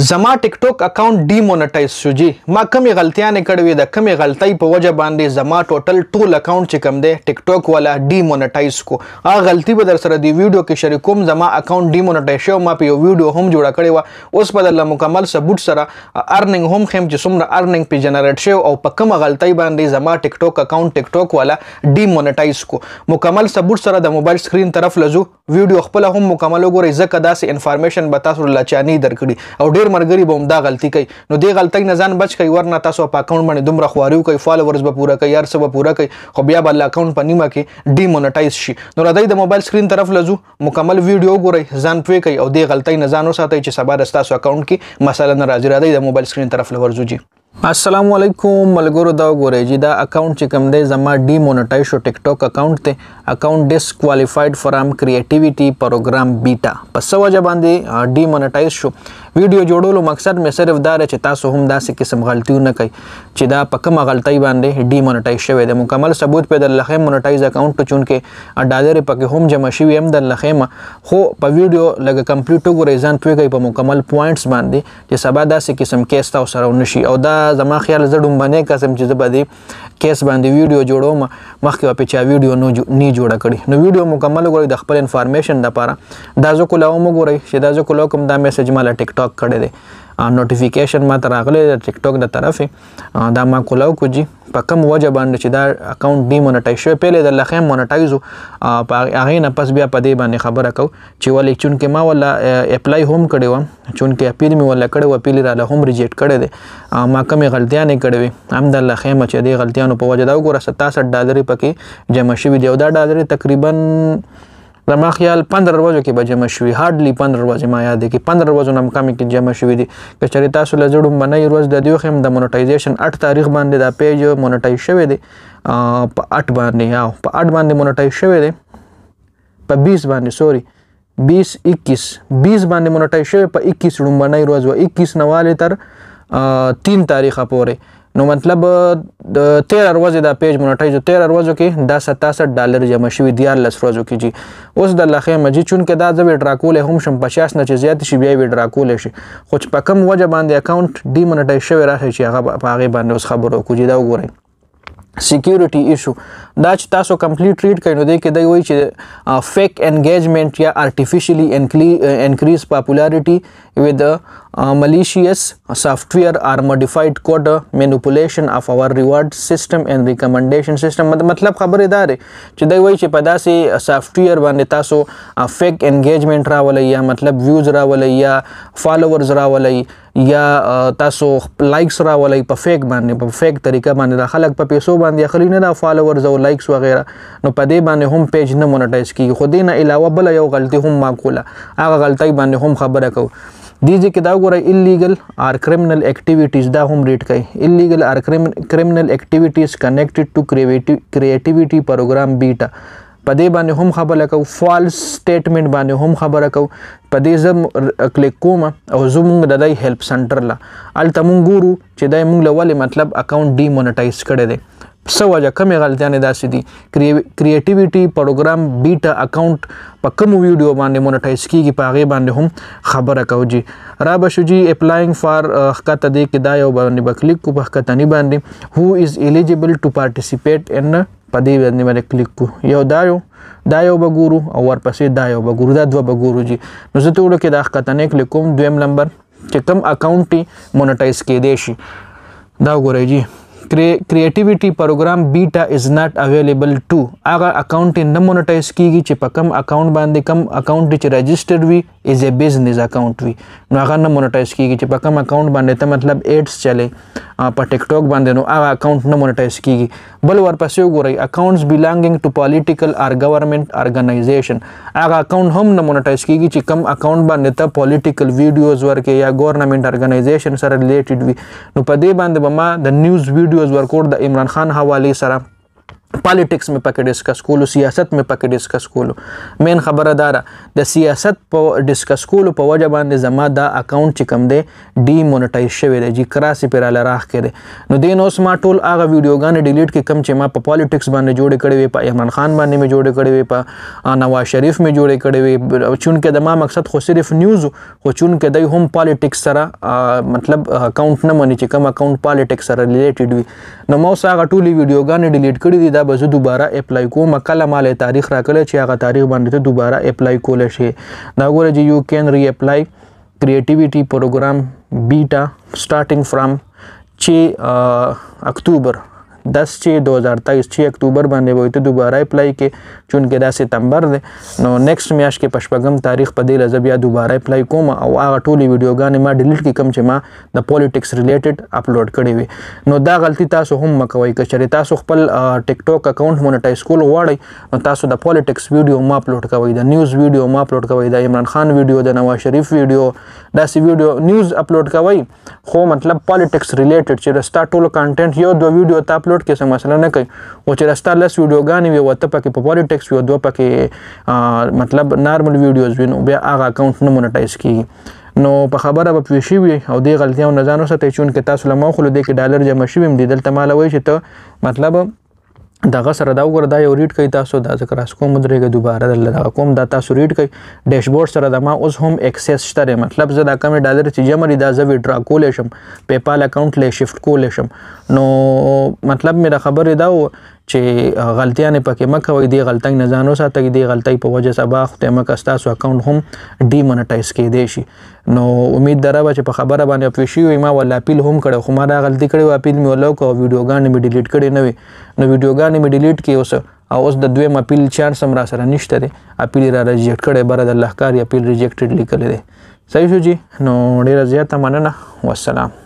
زما ټیکټوک اکاونټ ډیمونټایز شو جی ما کمی غلطیاں کړې د کمی غلطۍ په وجه باندې زما ټوټل ټول اکاونټ چې کم دی ټیکټوک والا ډیمونټایز کو هغه غلطي به در سره دی ویډیو کې شریکوم زما اکاونټ ډیمونټایز شو ما په یو ویډیو هم جوړه کړې و اوس په د مکمل ثبوت سره ارننګ هم خم چې څومره ارننګ په جنریټ شو او په کومه غلطۍ باندې زما ټیکټوک اکاونټ ټیکټوک والا ډیمونټایز کو مکمل ثبوت سره د موبایل سکرین طرف لزو ویډیو خپل هم مکمل وګورئ ځکه داسې انفارمیشن به تاسو لچانی درکړي او ډیر مرګري به هم دا غلطي کوي نو دې غلطۍ نه ځان بچ کوي ورنه تاسو په اکاونټ باندې دومره خواريو کوي فالوورز به پوره کوي هر څه به پوره کوي خو بیا به اکاونټ په نیمه کې ډیمونټایز شي نو راځي د موبایل سکرین طرف لزو مکمل ویډیو وګورئ ځان پوي کوي او دې غلطۍ نه ځان وساتئ چې سبا د تاسو اکاونټ کې مسله نه راځي د موبایل سکرین طرف لورځو جی السلام علیکم ملګرو دا وګورئ چې دا اکاونټ چې کوم دی زما ډیمونټایز شو ټیکټوک اکاونټ ته اکاونټ ډیسکوالیفاید فرام کریټیویټي پروګرام بیٹا په څه وجه باندې ډیمونټایز شو ویډیو جوړولو مقصد مې صرف دا چې تاسو هم داسې قسم غلطیو نه کوي چې دا په کومه غلطۍ باندې ډیمونټایز شوی دی مکمل ثبوت په د لخم مونټایز اکاونټ چونکې ډالر پکې هم جمع شوی هم د لخم خو په ویډیو لګه کمپلیټ وګورئ ځان پوي کوي په مکمل پوینټس باندې چې سبا داسې قسم کیس تاسو سره ونشي او دا زما خیال زړم باندې قسم چې زبدي کیس باندې ویډیو جوړوم مخکې په چا ویډیو نه جوړه کړي نو ویډیو مکمل وګورئ د خپل انفارمیشن لپاره دا زه کولاوم وګورئ چې دا زه کولاوم دا میسج مال ټیک ټاک کړی دی نوټیفیکیشن ما ته راغلی د ټیک ټاک د طرفې دا ما کولاو کو جی په کوم وجه باندې چې دا اکاونټ ډیمونټایز شوی پهله د لخم مونټایزو هغه نه پس بیا په دې باندې خبره کو چې ولې چونکې ما ولا اپلای هم کړی و چونکې اپیل می ولا کړی و اپیل را له هم ریجیکټ کړی دی ما کومې غلطیاں نه کړې هم د لخم چې دې غلطیانو په وجه دا وګوره $67 پکې جمع شوی دی او دا ډالر تقریبا زما خیال 15 ورځو کې به جمع شوي هارډلی 15 ورځې ما یاد دی کې 15 ورځو نه کم کې جمع شوي دي که چېرې تاسو له زړم باندې ورځ د دیو خیم د مونټایزیشن 8 تاریخ باندې دا پیج مونټایز شوی دی په 8 باندې یا په 8 باندې مونټایز شوی دی په 20 باندې سوري 20 باندې مونټایز شوی په 21 باندې ورځ و 21 نواله تر 3 تاریخ پورې نو مطلب د 13 ورځې دا پیج مونټایز 13 ورځو کې دا $67 جمع شوي 14 ورځو کې جی اوس د لخه مجي چونکې دا د ویډرا کول هم شم 50 نه چې زیات شي بیا ویډرا کول شي خو په کم وجه باندې اکاونټ ډیمونټایز شوی راځي چې هغه په هغه باندې اوس خبرو کوجی دا وګورئ سکیورټي ایشو دا چې تاسو کمپلیټ ریډ کړئ نو دی کې دی وایي چې فیک انګیجمنٹ یا artificially increase popularity with malicious software or modified code manipulation of our reward system and recommendation system مطلب خبره دا دی چې دی وایي چې په داسې سافټویر باندې تاسو فیک انګیجمنٹ راولئ یا مطلب ویوز راولئ یا فالوورز راولئ یا تاسو لایکس راولئ په فیک باندې په فیک طریقه باندې خلک په پیسو باندې اخلي نه دا فالوورز او لایکس وغیرہ نو په دې باندې هم پیج نه مونټایز کیږي خو دې نه علاوه بل یو غلطي هم معقوله هغه غلطي باندې هم خبره کو دیږي کې دا وګورئ illegal or criminal activities دا هم ریډ کړئ illegal or criminal activities connected to creativity program beta په دې باندې هم خبره کو فالس سټیټمنټ باندې هم خبره کو په دې زم کلیک کوم او زموږ د دای هیلپ سنټر لا الته مونږ ګورو چې دای مونږ لولې مطلب اکاونټ ډیمونټایز کړی دی څه وجه کمې غلطیانې داسې دي کریټیویټي پروګرام بیټا اکاونټ په کوم ویډیو باندې مونټایز کیږي په هغې باندې هم خبره کو جی را به شو جی اپلاینګ فار ښکته دی کې دا یو باندې به کلیک کو په ښکتني باندې هو از ایلیجیبل ټو پارټیسیپیټ ان په دې باندې کلیک کو یو دا یو به ګورو او ورپسې دا یو به ګورو دا دوه به ګورو جی نو زه ته وړو کې دا ښکتنی کلیک کوم دویم نمبر چې کوم اکاونټ یې مونټایز کیدی شي دا وګورئ جی creativity program beta is not available to هغه اکاونټ نه مونټایز کیږي چې په کم اکاونټ باندې کم اکاونټ چې رجسټرډ وي از ا بزنس اکاونټ وي نو هغه نه مونټایز کیږي چې په کم اکاونټ باندې ته مطلب ایډز چلے په ټیک ټاک باندې نو هغه اکاونټ نه مونټایز کیږي بل ورپسې وګورئ اکاونټس belonging to political or government organization هغه اکاونټ هم نه مونټایز کیږي چې کم اکاونټ باندې ته پولیټیکل ویډیوز ورکې یا ګورنمنت ارګنایزیشن سره ریلیټډ وي نو په دې باندې به ما د نیوز ویډیوز ورکوټ د عمران خان حواله سره پالیټکس میں پکې ډسکس کولو سیاست میں پکې ډسکس کولو مین خبره دارا د سیاست په ډیسکس کولو په وجه باندې زما دا اکاونټ چې کم دی ډی مونټایز شوی دی جی کراسي پر ال راخ کړي نو دین اوس ما ټول هغه ویډیوګانې ډیلیټ کې کم چې ما په پالیټکس باندې جوړ کړي وي په عمران خان باندې مې جوړ کړي وي په نواز شریف مې جوړ کړي وي چونکه د ما مقصد خو صرف نیوز خو چونکه دای هم پالیټکس سره مطلب اکاونټ نه مني چې کوم اکاونټ پالیټکس سره ریلیټډ وي نو ما اوس هغه ټولې ویډیوګانې ډیلیټ کړي دي دا به زه دوباره اپلای کوم کله مال تاریخ راکړی چې هغه تاریخ باندې ته دوباره اپلای کولی شي دا ګوره چې یو کین ری اپلای creativity program beta starting from 6 اکتوبر 10/6/2023 اکتوبر باندې وای ته دوباره اپلای کې چونکه دا ستمبر دی نو نیکسٹ میاشت کې پشپغم تاریخ په دې لزه بیا دوباره اپلای کوم او هغه ټولې ویډیوګانې ما ډیلیټ کې کم چې ما د پالیټکس ریلیټډ اپلوډ کړي وي نو دا غلطي تاسو هم مکوئ که چېرې تاسو خپل ټیک ټاک اکاونټ مونټایز کول غواړئ نو تاسو د پالیټکس ویډیو ما اپلوډ کوئ د نیوز ویډیو ما اپلوډ کوئ د عمران خان ویډیو د نواز شریف ویډیو داسې ویډیو نیوز اپلوډ کوئ خو مطلب پالیټکس ریلیټډ چې رستا ټولو کانټینټ یو دوه ویډیو ته اپلوډ کې څه مسله نه کوي او چې رستا لس ویډیوګانې وي وته پکې په پالیټکس وي دوه پکې مطلب نارمل ویډیوز وي نو بیا هغه اکاونټ نه مونټایز کیږي نو په خبره به پوه شوي او دې غلطیانو نه ځان وساتئ چونکې تاسو له ما خو له دې کې ډالر جمع شوي هم دي دلته ماله وایي چې ته مطلب دغه سره دا وګوره دا یو ریډ کوي تاسو دا ذکر اس کوم درېږه دوباره دلته کوم دا تاسو ریډ کوي ډیشبورډ سره د ما اوس هم ایکسس شته مطلب زه دا کم ډالر چې جمع لري دا زه ویډرا کولی شم پیپال اکاونټ له شفټ کولی شم نو مطلب مې دا خبرې دا و چې غلطیانې پکې مه کوئ دې غلطۍ نه ځان وساتئ دې غلطۍ په وجه سبا خدای مکه ستاسو اکاونټ هم ډي مونټایز کیدی شي نو امید دره به چې په خبره باندې پوه شوي وي ما ولا اپیل هم کړی خو ما دا غلطي کړې وه اپیل مې ولا وکړه او ویډیوګانې مې ډیلیټ کړې نه وي نو ویډیوګانې مې ډیلیټ کړې اوس اوس د دویم اپیل چانس هم را سره نشته دی اپیل را ریجیکټ کړی بره د لهکار اپیل ریجیکټډ لیکلی دی صحیح شو جی نو ډېره زیاته مننه والسلام